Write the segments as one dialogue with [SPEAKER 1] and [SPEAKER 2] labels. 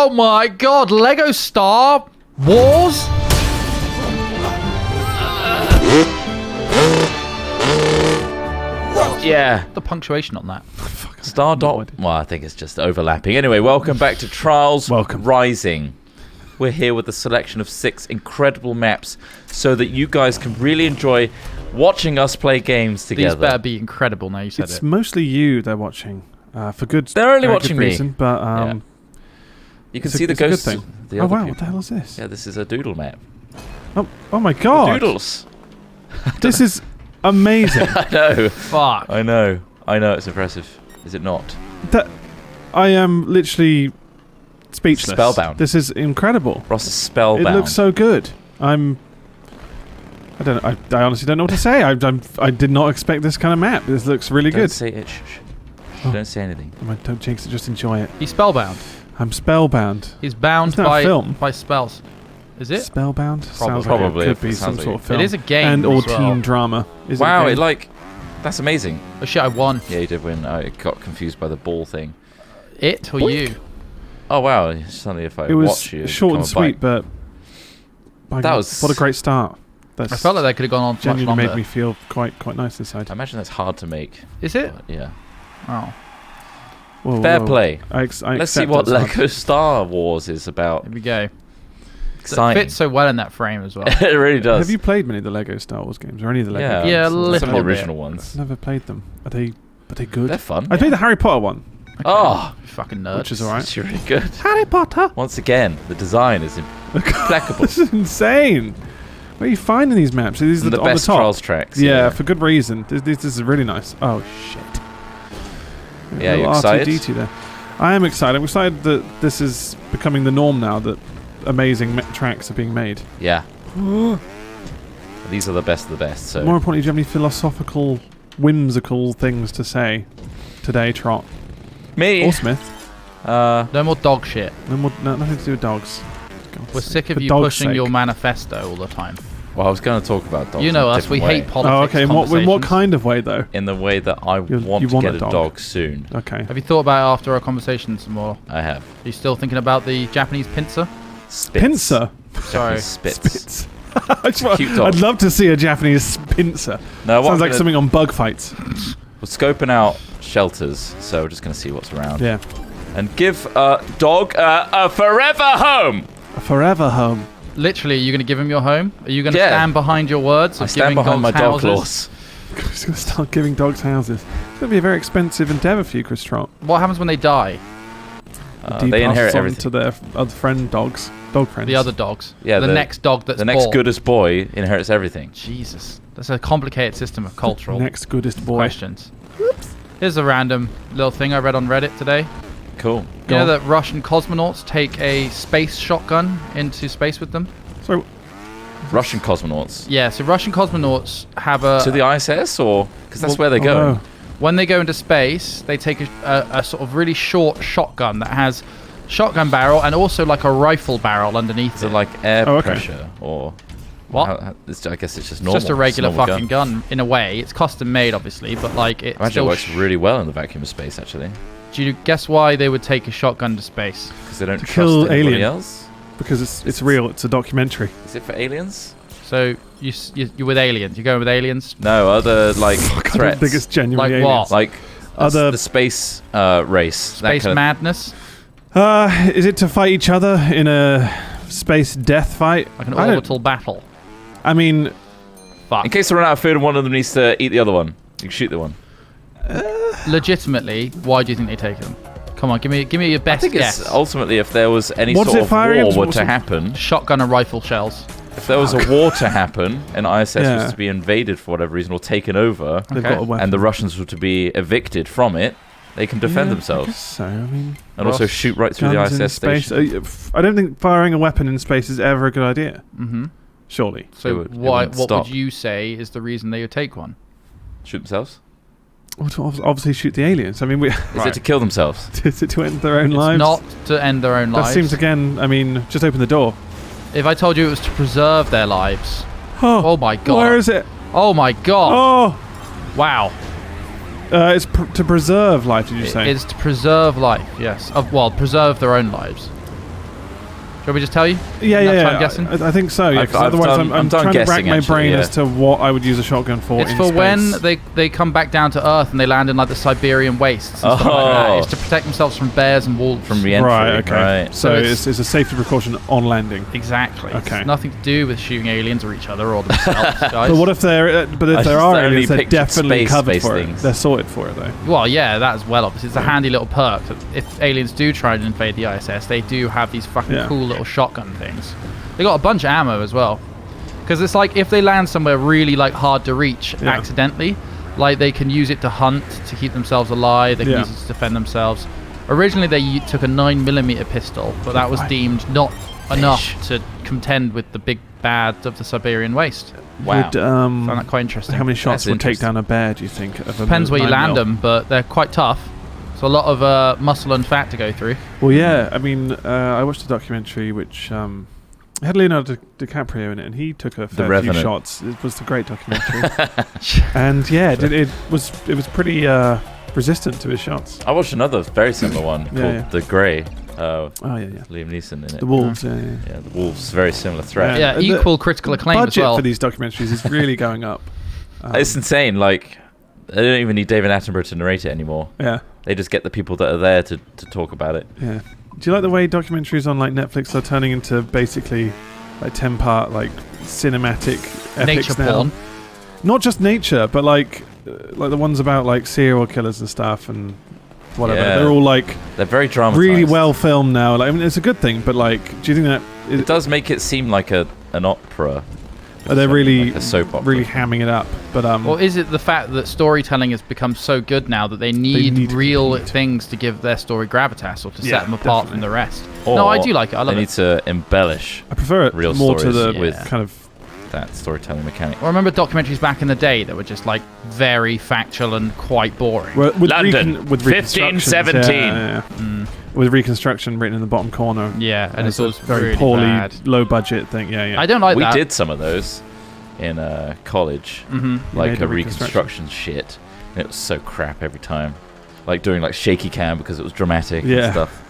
[SPEAKER 1] Oh my god, Lego Star Wars?
[SPEAKER 2] Yeah.
[SPEAKER 1] The punctuation on that.
[SPEAKER 2] Star dot. Well, I think it's just overlapping. Anyway, welcome back to Trials Rising. We're here with a selection of 6 incredible maps so that you guys can really enjoy watching us play games together.
[SPEAKER 1] These better be incredible now you said
[SPEAKER 3] It's mostly you they're watching. For good
[SPEAKER 2] They're only watching me.
[SPEAKER 3] Reason, but
[SPEAKER 2] Yeah. You can see the ghosts.
[SPEAKER 3] thing.
[SPEAKER 2] The
[SPEAKER 3] Oh
[SPEAKER 2] other
[SPEAKER 3] wow,
[SPEAKER 2] people.
[SPEAKER 3] what the hell is this?
[SPEAKER 2] Yeah, this is a doodle map.
[SPEAKER 3] Oh my god.
[SPEAKER 2] Doodles.
[SPEAKER 3] This is amazing.
[SPEAKER 2] I know.
[SPEAKER 1] Fuck.
[SPEAKER 2] I know. I know it's impressive. Is it not?
[SPEAKER 3] I am literally speechless.
[SPEAKER 2] Spellbound.
[SPEAKER 3] This is incredible.
[SPEAKER 2] Ross is spellbound.
[SPEAKER 3] It looks so good. I honestly don't know what to say. I did not expect this kind of map. This looks really
[SPEAKER 2] Don't
[SPEAKER 3] good.
[SPEAKER 2] say it. Shh.
[SPEAKER 3] Oh.
[SPEAKER 2] Don't say anything.
[SPEAKER 3] Don't jinx it. Just enjoy it.
[SPEAKER 1] He's spellbound.
[SPEAKER 3] I'm spellbound.
[SPEAKER 1] He's bound
[SPEAKER 3] Isn't that a film?
[SPEAKER 1] by spells. Is it?
[SPEAKER 3] Spellbound? Sounds
[SPEAKER 2] Probably.
[SPEAKER 3] like it could be
[SPEAKER 2] It
[SPEAKER 3] some
[SPEAKER 2] sounds
[SPEAKER 3] sort
[SPEAKER 2] like
[SPEAKER 3] of film.
[SPEAKER 1] It is a game
[SPEAKER 3] and or
[SPEAKER 1] as well.
[SPEAKER 3] teen drama. Is
[SPEAKER 2] Wow,
[SPEAKER 3] it a game?
[SPEAKER 2] that's amazing.
[SPEAKER 1] Oh shit, I won.
[SPEAKER 2] Yeah, you did win. I got confused by the ball thing.
[SPEAKER 1] It or
[SPEAKER 3] Boink.
[SPEAKER 1] you?
[SPEAKER 2] Oh wow! Suddenly, if I
[SPEAKER 3] It was
[SPEAKER 2] watch you,
[SPEAKER 3] short and
[SPEAKER 2] become a
[SPEAKER 3] sweet,
[SPEAKER 2] bite.
[SPEAKER 3] but by
[SPEAKER 2] That
[SPEAKER 3] God,
[SPEAKER 2] was-
[SPEAKER 3] what a great start. That's
[SPEAKER 1] I felt like they could have gone on much
[SPEAKER 3] genuinely
[SPEAKER 1] longer.
[SPEAKER 3] made me feel quite nice inside.
[SPEAKER 2] I imagine that's hard to make.
[SPEAKER 1] Is it?
[SPEAKER 2] But yeah.
[SPEAKER 1] Oh.
[SPEAKER 3] Whoa,
[SPEAKER 2] Fair
[SPEAKER 3] whoa.
[SPEAKER 2] play.
[SPEAKER 3] I
[SPEAKER 2] Let's see
[SPEAKER 3] accept
[SPEAKER 2] what
[SPEAKER 3] it's hard.
[SPEAKER 2] Lego Star Wars is about.
[SPEAKER 1] Here we go.
[SPEAKER 2] Exciting.
[SPEAKER 1] It fits so well in that frame as well.
[SPEAKER 2] it really does.
[SPEAKER 3] Have you played many of the Lego Star Wars games or any of the Lego
[SPEAKER 2] Yeah,
[SPEAKER 3] games?
[SPEAKER 1] Yeah, a
[SPEAKER 2] some of
[SPEAKER 1] little
[SPEAKER 2] the
[SPEAKER 1] bit.
[SPEAKER 2] original
[SPEAKER 3] I've
[SPEAKER 2] ones.
[SPEAKER 3] never played them. Are they good?
[SPEAKER 2] They're fun.
[SPEAKER 3] I played the Harry Potter one,
[SPEAKER 1] Okay.
[SPEAKER 2] Oh,
[SPEAKER 1] You fucking nerd.
[SPEAKER 3] which is alright.
[SPEAKER 2] it's really good.
[SPEAKER 3] Harry Potter.
[SPEAKER 2] Once again, the design is impeccable.
[SPEAKER 3] This is insane. Where are you finding these maps? These are
[SPEAKER 2] the
[SPEAKER 3] on
[SPEAKER 2] best
[SPEAKER 3] the top.
[SPEAKER 2] Trials tracks.
[SPEAKER 3] Yeah, for good reason. This is really nice. Oh shit.
[SPEAKER 2] Yeah,
[SPEAKER 3] A
[SPEAKER 2] you
[SPEAKER 3] little
[SPEAKER 2] excited?
[SPEAKER 3] R2-D2 there. I am excited. I'm excited that this is becoming the norm now. That amazing tracks are being made.
[SPEAKER 2] Yeah. These are the best of the best. So
[SPEAKER 3] More importantly, do you have any philosophical, whimsical things to say today, Trot
[SPEAKER 2] me.
[SPEAKER 3] or Smith?
[SPEAKER 1] No more dog shit.
[SPEAKER 3] Nothing to do with dogs. God's
[SPEAKER 1] We're
[SPEAKER 3] sake.
[SPEAKER 1] sick of
[SPEAKER 3] For
[SPEAKER 1] you
[SPEAKER 3] dog's
[SPEAKER 1] pushing
[SPEAKER 3] sake.
[SPEAKER 1] your manifesto all the time.
[SPEAKER 2] Well, I was going to talk about dogs.
[SPEAKER 1] You know
[SPEAKER 2] in a
[SPEAKER 1] us, we
[SPEAKER 2] different
[SPEAKER 1] hate
[SPEAKER 2] way.
[SPEAKER 1] politics.
[SPEAKER 3] Oh, okay. In what
[SPEAKER 1] conversations.
[SPEAKER 3] kind of way, though?
[SPEAKER 2] In the way that I
[SPEAKER 3] You
[SPEAKER 2] want to
[SPEAKER 3] want
[SPEAKER 2] get
[SPEAKER 3] a
[SPEAKER 2] a
[SPEAKER 3] dog.
[SPEAKER 2] dog soon.
[SPEAKER 3] Okay.
[SPEAKER 1] Have you thought about it after our conversation some more?
[SPEAKER 2] I have.
[SPEAKER 1] Are you still thinking about the Japanese pincer?
[SPEAKER 2] Spitz.
[SPEAKER 3] Pincer.
[SPEAKER 1] Sorry.
[SPEAKER 2] Spitz.
[SPEAKER 3] Spitz. I just want-
[SPEAKER 2] Cute dog.
[SPEAKER 3] I'd love to see a Japanese pincer.
[SPEAKER 2] No, what
[SPEAKER 3] Sounds
[SPEAKER 2] I'm
[SPEAKER 3] like something on bug fights.
[SPEAKER 2] We're scoping out shelters, so we're just going to see what's around.
[SPEAKER 3] Yeah.
[SPEAKER 2] And give a dog a forever home.
[SPEAKER 3] A forever home.
[SPEAKER 1] Literally, are you going to give him your home? Are you going to
[SPEAKER 2] Yeah.
[SPEAKER 1] stand behind your words?
[SPEAKER 2] I
[SPEAKER 1] Of
[SPEAKER 2] stand
[SPEAKER 1] giving
[SPEAKER 2] behind my
[SPEAKER 1] dogs
[SPEAKER 2] dog
[SPEAKER 1] houses?
[SPEAKER 2] laws.
[SPEAKER 3] He's going to start giving dogs houses. It's going to be a very expensive endeavour for you, Chris Trot.
[SPEAKER 1] What happens when they die?
[SPEAKER 2] They inherit
[SPEAKER 3] on
[SPEAKER 2] everything.
[SPEAKER 3] to their other dog friends.
[SPEAKER 1] The other dogs.
[SPEAKER 2] Yeah,
[SPEAKER 1] the next dog that's
[SPEAKER 2] the next
[SPEAKER 1] born.
[SPEAKER 2] goodest boy inherits everything.
[SPEAKER 1] Jesus. That's a complicated system of cultural
[SPEAKER 3] Next goodest boy.
[SPEAKER 1] questions. Here's a random little thing I read on Reddit today.
[SPEAKER 2] Cool.
[SPEAKER 1] You know that Russian cosmonauts take a space shotgun into space with them?
[SPEAKER 3] So,
[SPEAKER 2] Russian cosmonauts.
[SPEAKER 1] Yeah, so Russian cosmonauts have a...
[SPEAKER 2] To the ISS, or because that's where they
[SPEAKER 3] oh
[SPEAKER 2] go.
[SPEAKER 3] no.
[SPEAKER 1] When they go into space, they take a sort of really short shotgun that has shotgun barrel and also like a rifle barrel underneath
[SPEAKER 2] Is
[SPEAKER 1] it.
[SPEAKER 2] it like air
[SPEAKER 3] Oh, okay.
[SPEAKER 2] pressure, or
[SPEAKER 1] What?
[SPEAKER 2] I guess it's just
[SPEAKER 1] It's
[SPEAKER 2] normal.
[SPEAKER 1] just a regular
[SPEAKER 2] normal
[SPEAKER 1] fucking gun in a way. It's custom made, obviously, but like it
[SPEAKER 2] I imagine
[SPEAKER 1] still.
[SPEAKER 2] it works really well in the vacuum of space, actually,
[SPEAKER 1] Do you guess why they would take a shotgun to space?
[SPEAKER 2] because they don't
[SPEAKER 3] To
[SPEAKER 2] trust
[SPEAKER 3] kill
[SPEAKER 2] anybody
[SPEAKER 3] alien.
[SPEAKER 2] else.
[SPEAKER 3] Because it's real. It's a documentary.
[SPEAKER 2] Is it for aliens?
[SPEAKER 1] So you're with aliens. You're going with aliens.
[SPEAKER 2] No, other like
[SPEAKER 3] I don't
[SPEAKER 2] threats.
[SPEAKER 3] think it's genuinely
[SPEAKER 1] Like
[SPEAKER 3] aliens.
[SPEAKER 1] what?
[SPEAKER 2] Like
[SPEAKER 3] Other-
[SPEAKER 2] the space race.
[SPEAKER 1] Space
[SPEAKER 2] that kind
[SPEAKER 1] madness,
[SPEAKER 3] Is it to fight each other in a space death fight?
[SPEAKER 1] like an
[SPEAKER 3] I don't-
[SPEAKER 1] orbital battle.
[SPEAKER 3] I mean,
[SPEAKER 1] Fuck.
[SPEAKER 2] In case they run out of food and one of them needs to eat the other one, you can shoot the one.
[SPEAKER 1] Legitimately, why do you think they take them? Come on, give me your
[SPEAKER 2] I
[SPEAKER 1] best
[SPEAKER 2] think
[SPEAKER 1] guess.
[SPEAKER 2] it's ultimately if there was any
[SPEAKER 3] What's
[SPEAKER 2] sort
[SPEAKER 3] it
[SPEAKER 2] of
[SPEAKER 3] firing
[SPEAKER 2] war
[SPEAKER 3] into?
[SPEAKER 2] were
[SPEAKER 3] What's
[SPEAKER 2] to
[SPEAKER 3] it-
[SPEAKER 2] happen,
[SPEAKER 1] Shotgun and rifle shells.
[SPEAKER 2] if there was a war to happen and ISS
[SPEAKER 3] Yeah.
[SPEAKER 2] was to be invaded for whatever reason or taken over,
[SPEAKER 3] they've
[SPEAKER 1] Okay.
[SPEAKER 3] got a weapon.
[SPEAKER 2] and the Russians were to be evicted from it, they can defend
[SPEAKER 3] Yeah, I
[SPEAKER 2] themselves
[SPEAKER 3] guess so. I mean,
[SPEAKER 2] and also
[SPEAKER 1] Ross,
[SPEAKER 2] shoot right through the
[SPEAKER 3] guns in
[SPEAKER 2] ISS
[SPEAKER 3] space.
[SPEAKER 2] station.
[SPEAKER 3] I don't think firing a weapon in space is ever a good idea.
[SPEAKER 1] Mm-hmm.
[SPEAKER 3] Surely.
[SPEAKER 1] So
[SPEAKER 2] It
[SPEAKER 1] what
[SPEAKER 2] wouldn't stop.
[SPEAKER 1] would you say is the reason they would take one?
[SPEAKER 2] Shoot themselves?
[SPEAKER 3] Well, to obviously shoot the aliens. I mean,
[SPEAKER 2] Is it to kill themselves?
[SPEAKER 3] is it to end their own
[SPEAKER 1] It's
[SPEAKER 3] lives?
[SPEAKER 1] not to end their own
[SPEAKER 3] That
[SPEAKER 1] lives.
[SPEAKER 3] seems again. I mean, just open the door.
[SPEAKER 1] If I told you it was to preserve their lives.
[SPEAKER 3] Oh,
[SPEAKER 1] Oh my god.
[SPEAKER 3] where is it?
[SPEAKER 1] Oh my god.
[SPEAKER 3] Oh,
[SPEAKER 1] Wow.
[SPEAKER 3] it's to preserve life. Did you say?
[SPEAKER 1] It's to preserve life, yes. Well, preserve their own lives. Shall we just tell you?
[SPEAKER 3] Yeah.
[SPEAKER 1] I'm guessing.
[SPEAKER 3] I think so. Yeah, 'cause
[SPEAKER 2] I've
[SPEAKER 3] otherwise,
[SPEAKER 2] done-
[SPEAKER 3] I'm
[SPEAKER 2] done
[SPEAKER 3] trying to rack
[SPEAKER 2] guessing,
[SPEAKER 3] my
[SPEAKER 2] actually,
[SPEAKER 3] brain
[SPEAKER 2] yeah.
[SPEAKER 3] as to what I would use a shotgun for.
[SPEAKER 1] It's
[SPEAKER 3] in
[SPEAKER 1] for
[SPEAKER 3] space.
[SPEAKER 1] when they come back down to Earth and they land in like the Siberian wastes and stuff like that.
[SPEAKER 2] Oh.
[SPEAKER 1] It's to protect themselves from bears and wolves.
[SPEAKER 2] From re-entry,
[SPEAKER 3] Right. Okay.
[SPEAKER 2] right.
[SPEAKER 3] So it's a safety precaution on landing.
[SPEAKER 1] Exactly.
[SPEAKER 3] Okay.
[SPEAKER 1] It's nothing to do with shooting aliens or each other or themselves, guys.
[SPEAKER 3] But what if there? But if
[SPEAKER 2] I
[SPEAKER 3] there
[SPEAKER 2] just
[SPEAKER 3] are
[SPEAKER 2] only
[SPEAKER 3] aliens, they're
[SPEAKER 2] pictured
[SPEAKER 3] definitely covered
[SPEAKER 2] space
[SPEAKER 3] for
[SPEAKER 2] things.
[SPEAKER 3] it. They're sorted for it though.
[SPEAKER 1] Well, yeah, that as well. Obviously, it's a handy little perk. If aliens do try and invade the ISS, they do have these fucking cool little shotgun things. They got a bunch of ammo as well. Because it's like if they land somewhere really like hard to reach accidentally, like they can use it to hunt to keep themselves alive. They can use it to defend themselves. Originally, they took a 9mm pistol, but that was deemed not enough to contend with the big bad of the Siberian waste.
[SPEAKER 2] Wow.
[SPEAKER 3] Would,
[SPEAKER 1] Found that quite interesting.
[SPEAKER 3] how many shots
[SPEAKER 2] That's
[SPEAKER 3] would take
[SPEAKER 2] interesting.
[SPEAKER 3] down a bear? Do you think?
[SPEAKER 1] Depends where you land them, but they're quite tough. So a lot of muscle and fat to go through.
[SPEAKER 3] Well, yeah. I mean, I watched a documentary which had Leonardo DiCaprio in it, and he took a fair few
[SPEAKER 2] Revenant.
[SPEAKER 3] shots. It was a great documentary, and yeah, it was pretty resistant to his shots.
[SPEAKER 2] I watched another very similar one called The Grey.
[SPEAKER 3] Oh yeah.
[SPEAKER 2] Liam Neeson in it.
[SPEAKER 3] The wolves. Yeah.
[SPEAKER 2] Yeah, the wolves. Very similar threat.
[SPEAKER 1] Yeah,
[SPEAKER 3] The
[SPEAKER 1] equal critical acclaim as
[SPEAKER 3] Budget
[SPEAKER 1] well.
[SPEAKER 3] for these documentaries is really going up.
[SPEAKER 2] It's insane. Like, they don't even need David Attenborough to narrate it anymore.
[SPEAKER 3] Yeah.
[SPEAKER 2] They just get the people that are there to talk about it.
[SPEAKER 3] Yeah. Do you like the way documentaries on like Netflix are turning into basically like 10-part like cinematic epics
[SPEAKER 1] Nature
[SPEAKER 3] now?
[SPEAKER 1] porn.
[SPEAKER 3] Not just nature, but like the ones about like serial killers and stuff and whatever.
[SPEAKER 2] Yeah.
[SPEAKER 3] They're all like
[SPEAKER 2] They're very dramatized.
[SPEAKER 3] really well filmed now. Like, I mean, it's a good thing, but like, do you think that
[SPEAKER 2] It does make it seem like an opera.
[SPEAKER 3] they're really
[SPEAKER 2] Like a soap opera.
[SPEAKER 3] really hamming it up? But
[SPEAKER 1] Or is it the fact that storytelling has become so good now that they need real things to give their story gravitas or to set them apart from the rest?
[SPEAKER 2] Or
[SPEAKER 1] No, I do like it. I love
[SPEAKER 2] they
[SPEAKER 1] it.
[SPEAKER 2] need to embellish
[SPEAKER 3] I prefer it
[SPEAKER 2] real
[SPEAKER 3] more to
[SPEAKER 2] stories
[SPEAKER 3] the
[SPEAKER 2] with
[SPEAKER 3] kind of
[SPEAKER 2] that storytelling mechanic.
[SPEAKER 1] I remember documentaries back in the day that were just like very factual and quite boring.
[SPEAKER 3] with
[SPEAKER 2] London,
[SPEAKER 3] with reconstructions,
[SPEAKER 2] 1517.
[SPEAKER 3] yeah. With reconstruction written in the bottom corner.
[SPEAKER 1] Yeah, and it's
[SPEAKER 3] a
[SPEAKER 1] all
[SPEAKER 3] very
[SPEAKER 1] really
[SPEAKER 3] poorly,
[SPEAKER 1] bad.
[SPEAKER 3] low budget thing. Yeah.
[SPEAKER 1] I don't like
[SPEAKER 2] We
[SPEAKER 1] that.
[SPEAKER 2] did some of those in college, like
[SPEAKER 3] made
[SPEAKER 2] a
[SPEAKER 3] a
[SPEAKER 2] reconstruction shit. And it was so crap every time. Like doing like shaky cam because it was dramatic
[SPEAKER 3] Yeah.
[SPEAKER 2] and stuff.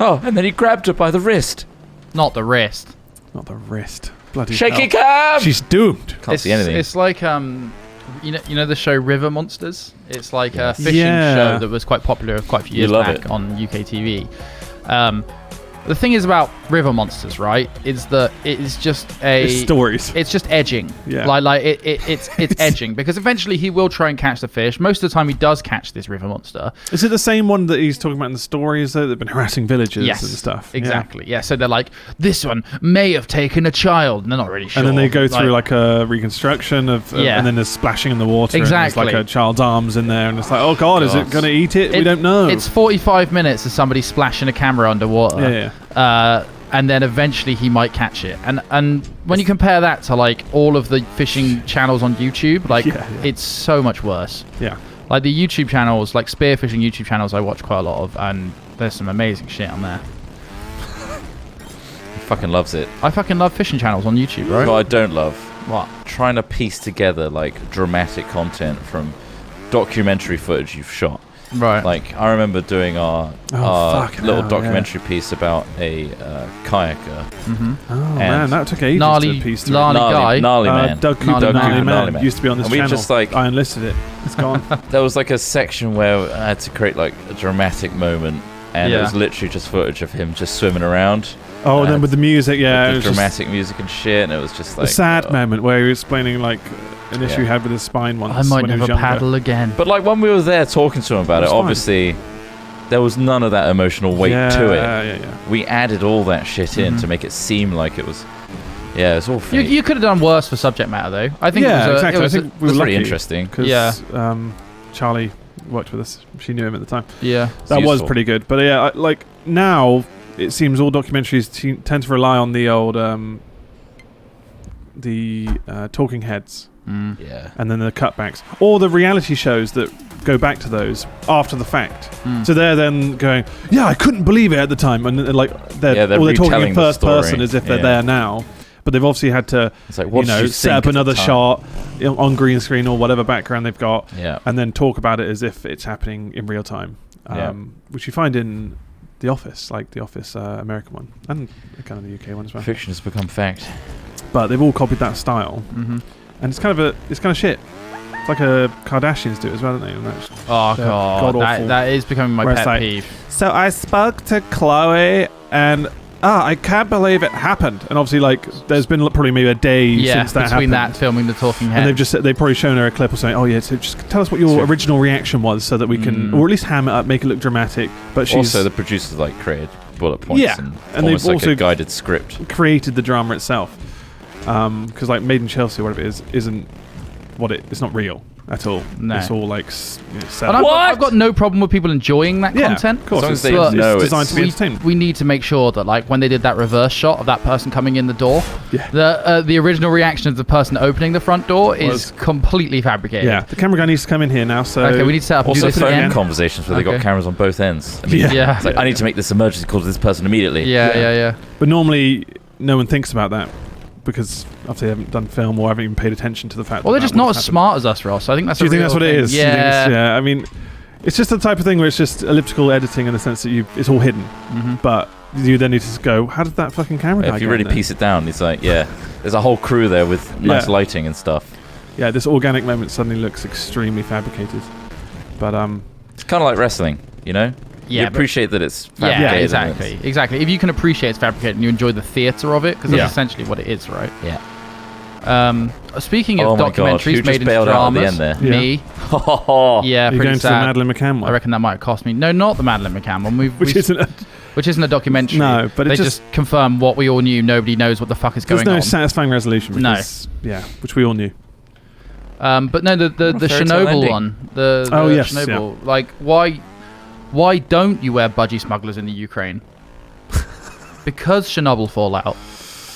[SPEAKER 2] Oh, and then he grabbed her by the wrist.
[SPEAKER 1] Not the wrist.
[SPEAKER 3] Not the wrist. Bloody
[SPEAKER 2] Shaky
[SPEAKER 3] hell.
[SPEAKER 2] cam!
[SPEAKER 3] She's doomed.
[SPEAKER 2] Can't see anything.
[SPEAKER 1] It's like you know the show River Monsters. It's like a fishing
[SPEAKER 3] Yeah.
[SPEAKER 1] show that was quite popular quite a few years
[SPEAKER 2] love
[SPEAKER 1] back
[SPEAKER 2] it.
[SPEAKER 1] on UK TV. The thing is about River Monsters, right? Is that it is just
[SPEAKER 3] It's stories.
[SPEAKER 1] It's just edging.
[SPEAKER 3] Yeah.
[SPEAKER 1] It's edging because eventually he will try and catch the fish. Most of the time he does catch this river monster.
[SPEAKER 3] Is it the same one that he's talking about in the stories though? They've been harassing villagers
[SPEAKER 1] Yes,
[SPEAKER 3] and stuff.
[SPEAKER 1] exactly. Yeah. So they're like, this one may have taken a child, and they're not really sure.
[SPEAKER 3] And then they go through like a reconstruction of and then there's splashing in the water.
[SPEAKER 1] Exactly.
[SPEAKER 3] And there's like a child's arms in there, and it's like, oh god, is it going to eat it? We don't know.
[SPEAKER 1] It's 45 minutes of somebody splashing a camera underwater.
[SPEAKER 3] Yeah.
[SPEAKER 1] And then eventually he might catch it. And when you compare that to like all of the fishing channels on YouTube, like it's so much worse.
[SPEAKER 3] Yeah.
[SPEAKER 1] Like the YouTube channels, like spearfishing YouTube channels, I watch quite a lot of, and there's some amazing shit on there.
[SPEAKER 2] He fucking loves it.
[SPEAKER 1] I fucking love fishing channels on YouTube, right?
[SPEAKER 2] What I don't love,
[SPEAKER 1] What?
[SPEAKER 2] trying to piece together like dramatic content from documentary footage you've shot.
[SPEAKER 1] Right.
[SPEAKER 2] Like I remember doing our
[SPEAKER 3] fucking
[SPEAKER 2] little
[SPEAKER 3] hell,
[SPEAKER 2] documentary piece about a kayaker.
[SPEAKER 3] Oh man, that took ages
[SPEAKER 1] Gnarly-
[SPEAKER 3] to piece through.
[SPEAKER 1] gnarly guy.
[SPEAKER 2] Gnarly man.
[SPEAKER 3] Doug Cooper,
[SPEAKER 1] Gnarly
[SPEAKER 3] Gnarly
[SPEAKER 1] Man.
[SPEAKER 3] Man. Used to be on this
[SPEAKER 2] And we
[SPEAKER 3] channel.
[SPEAKER 2] just, like-
[SPEAKER 3] I enlisted it. It's gone.
[SPEAKER 2] There was like a section where I had to create like a dramatic moment, and it was literally just footage of him just swimming around.
[SPEAKER 3] Oh, and then with the music, yeah,
[SPEAKER 2] with
[SPEAKER 3] it
[SPEAKER 2] the
[SPEAKER 3] was just
[SPEAKER 2] dramatic music and shit, and it was just
[SPEAKER 3] a
[SPEAKER 2] like
[SPEAKER 3] sad moment where he was explaining like an issue he
[SPEAKER 2] Yeah.
[SPEAKER 3] had with his spine once.
[SPEAKER 1] I might
[SPEAKER 3] when he was
[SPEAKER 1] never
[SPEAKER 3] younger.
[SPEAKER 1] paddle again.
[SPEAKER 2] But like when we were there talking to him about it,
[SPEAKER 3] That's fine.
[SPEAKER 2] obviously there was none of that emotional weight to it.
[SPEAKER 3] Yeah.
[SPEAKER 2] We added all that shit in to make it seem like it was. Yeah, it's all
[SPEAKER 1] You,
[SPEAKER 2] fake.
[SPEAKER 1] you could have done worse for subject matter, though. I think
[SPEAKER 3] Yeah,
[SPEAKER 1] it was
[SPEAKER 3] exactly.
[SPEAKER 1] It was
[SPEAKER 3] I think
[SPEAKER 2] it
[SPEAKER 3] we
[SPEAKER 2] was
[SPEAKER 3] were
[SPEAKER 2] pretty
[SPEAKER 3] lucky
[SPEAKER 2] interesting.
[SPEAKER 3] because
[SPEAKER 1] Yeah.
[SPEAKER 3] Charlie worked with us. She knew him at the time.
[SPEAKER 1] yeah.
[SPEAKER 3] That was
[SPEAKER 2] useful.
[SPEAKER 3] pretty good. But yeah, like now it seems all documentaries tend to rely on the old talking heads
[SPEAKER 2] Yeah.
[SPEAKER 3] and then the cutbacks or the reality shows that go back to those after the fact. So they're then going, yeah, I couldn't believe it at the time, and like they're talking
[SPEAKER 2] retelling
[SPEAKER 3] in
[SPEAKER 2] the
[SPEAKER 3] first
[SPEAKER 2] story.
[SPEAKER 3] person as if they're
[SPEAKER 2] Yeah.
[SPEAKER 3] there now. But they've obviously had to,
[SPEAKER 2] It's like, what did you
[SPEAKER 3] set
[SPEAKER 2] think
[SPEAKER 3] up
[SPEAKER 2] at the
[SPEAKER 3] another
[SPEAKER 2] time?
[SPEAKER 3] shot on green screen or whatever background they've got,
[SPEAKER 2] Yeah.
[SPEAKER 3] and then talk about it as if it's happening in real time.
[SPEAKER 2] Yeah.
[SPEAKER 3] Which you find in The Office, like The Office American one, and kind of the UK one as well.
[SPEAKER 2] Fiction has become fact.
[SPEAKER 3] But they've all copied that style, and it's kind of shit. It's like Kardashians do it as well, don't they? And that's
[SPEAKER 1] God, that is becoming my pet peeve.
[SPEAKER 3] So I spoke to Chloe, and I can't believe it happened. And obviously, like, there's been probably maybe a day since that
[SPEAKER 1] between
[SPEAKER 3] happened.
[SPEAKER 1] that filming the talking head,
[SPEAKER 3] and they've probably shown her a clip or something. Oh yeah, so just tell us what your original reaction was, so that we can, or at least ham it up, make it look dramatic. But she's
[SPEAKER 2] also the producers like created bullet points, and
[SPEAKER 3] they've
[SPEAKER 2] like
[SPEAKER 3] also
[SPEAKER 2] a guided script,
[SPEAKER 3] created the drama itself. Because like Made in Chelsea, whatever it is, isn't what it's not real at all.
[SPEAKER 1] No.
[SPEAKER 3] It's all like set
[SPEAKER 1] and
[SPEAKER 3] up.
[SPEAKER 1] I've got no problem with people enjoying that content.
[SPEAKER 3] Of course,
[SPEAKER 2] as long as they know
[SPEAKER 3] it's designed to be entertainment.
[SPEAKER 1] We need to make sure that, like, when they did that reverse shot of that person coming in the door, the original reaction of the person opening the front door is completely fabricated.
[SPEAKER 3] Yeah, the camera guy needs to come in here now. So
[SPEAKER 1] okay, we need to set up
[SPEAKER 2] also phone conversations where they got cameras on both ends. I mean, it's like, I need to make this emergency call to this person immediately.
[SPEAKER 1] Yeah.
[SPEAKER 3] But normally, no one thinks about that, because obviously they haven't done film or haven't even paid attention to the fact.
[SPEAKER 1] Well, they're just not as smart as us, Ross. I think that's.
[SPEAKER 3] Do you think that's what it is?
[SPEAKER 1] Yeah.
[SPEAKER 3] I mean, it's just the type of thing where it's just elliptical editing in the sense that it's all hidden, but you then need to go, how did that fucking camera guy
[SPEAKER 2] if you really piece it down, it's like, there's a whole crew there with nice lighting and stuff. Yeah,
[SPEAKER 3] this organic moment suddenly looks extremely fabricated, but
[SPEAKER 2] it's kind of like wrestling, you know.
[SPEAKER 1] Yeah,
[SPEAKER 2] you appreciate that it's fabricated.
[SPEAKER 1] Yeah, exactly. If you can appreciate it's fabricated and you enjoy the theatre of it, because that's essentially what it is, right?
[SPEAKER 2] Yeah.
[SPEAKER 1] Speaking of documentaries made into dramas, me. Yeah,
[SPEAKER 3] pretty
[SPEAKER 1] going
[SPEAKER 3] sad. To the Madeleine McCann one?
[SPEAKER 1] I reckon that might have cost me. No, not the Madeleine McCann one.
[SPEAKER 3] Which
[SPEAKER 1] isn't a documentary.
[SPEAKER 3] No, but
[SPEAKER 1] they just confirm what we all knew. Nobody knows what the fuck is going on.
[SPEAKER 3] There's no satisfying resolution. Because, which we all knew.
[SPEAKER 1] But no, the Chernobyl one. The Chernobyl.
[SPEAKER 3] Yeah.
[SPEAKER 1] Like, why don't you wear budgie smugglers in the Ukraine? Because Chernobyl fallout.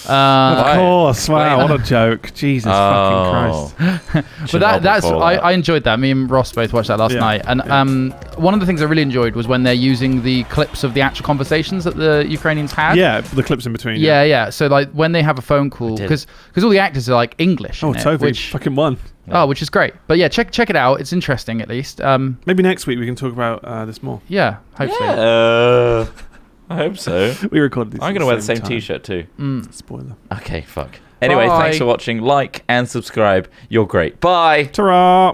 [SPEAKER 3] Of course, wow, what a joke. Jesus fucking Christ.
[SPEAKER 1] But that's I enjoyed that. Me and Ross both watched that last night. And one of the things I really enjoyed was when they're using the clips of the actual conversations that the Ukrainians had.
[SPEAKER 3] Yeah, the clips in between.
[SPEAKER 1] Yeah. So like when they have a phone call, because all the actors are like English.
[SPEAKER 3] Which fucking won.
[SPEAKER 1] Oh, which is great. But yeah, check it out. It's interesting, at least.
[SPEAKER 3] Maybe next week we can talk about this more.
[SPEAKER 1] Yeah, hopefully.
[SPEAKER 2] I hope so.
[SPEAKER 3] We recorded these.
[SPEAKER 2] I'm going to wear the same t-shirt too.
[SPEAKER 3] Spoiler.
[SPEAKER 2] Okay, fuck. Anyway, thanks for watching. Like and subscribe. You're great. Bye.
[SPEAKER 3] Ta-ra.